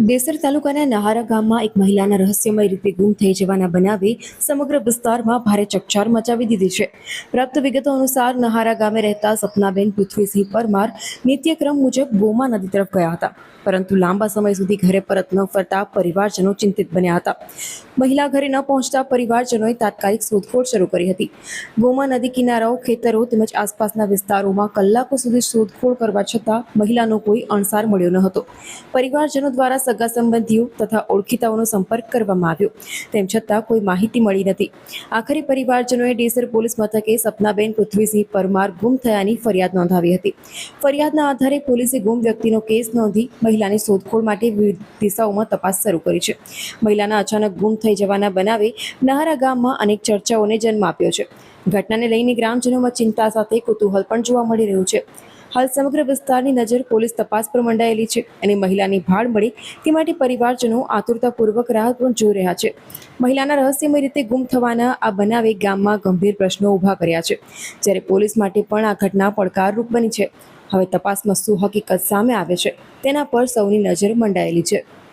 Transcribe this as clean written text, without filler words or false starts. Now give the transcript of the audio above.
દેસર તાલુકાના નહારા ગામમાં એક મહિલાના રહસ્યમય રીતે ગુમ થઈ જવાના બનાવે સમગ્ર વિસ્તારમાં ભારે ચકચાર મચાવી દીધી છે. પ્રાપ્ત વિગતો અનુસાર નહારા ગામે રહેતા સપનાબેન પૃથ્વીસિંહ પરમાર નિત્યક્રમ મુજબ ગોમા નદી તરફ ગયા હતા, પરંતુ લાંબા સમય સુધી ઘરે પરત ન ફરતા પરિવારજનો ચિંતિત બન્યા હતા. મહિલા ઘરે ન પહોંચતા પરિવારજનોએ તાત્કાલિક શોધખોળ શરૂ કરી હતી. ગોમા નદી કિનારાઓ, ખેતરો તેમજ આસપાસના વિસ્તારોમાં કલાકો સુધી શોધખોળ કરવા છતાં મહિલાનો કોઈ અણસાર મળ્યો ન હતો. પરિવારજનો દ્વારા સગા સંબંધીઓ તથા ઓળખીતાઓનો સંપર્ક કરવામાં આવ્યો, તેમ છતાં કોઈ માહિતી મળી નથી. આખરે પરિવારજનોએ ડેસર પોલીસ મથકે સપનાબેન પૃથ્વીસિંહ પરમાર ગુમ થયાની ફરિયાદ નોંધાવી હતી. ફરિયાદના આધારે પોલીસે ગુમ વ્યક્તિનો કેસ નોંધી મહિલાની શોધખોળ માટે વિવિધ દિશાઓમાં તપાસ શરૂ કરી છે. મહિલાના અચાનક ગુમ થઈ જવાના બનાવે નહારા ગામમાં અનેક ચર્ચાઓને જન્મ આપ્યો છે. ઘટનાને લઈને ગ્રામજનોમાં ચિંતા સાથે કુતૂહલ પણ જોવા મળી રહ્યું છે. હાલ સમગ્ર વિસ્તારની નજર પોલીસ તપાસ પર મંડાયેલી છે અને મહિલાની ભાળ મળે તે માટે પરિવારજનો આતુરતાપૂર્વક રાહ પણ જોઈ રહ્યા છે. મહિલાના રહસ્યમય રીતે ગુમ થવાના આ બનાવે ગામમાં ગંભીર પ્રશ્નો ઊભા કર્યા છે, જ્યારે પોલીસ માટે પણ આ ઘટના પડકારરૂપ બની છે. હવે તપાસમાં શું હકીકત સામે આવે છે તેના પર સૌની નજર મંડાયેલી છે.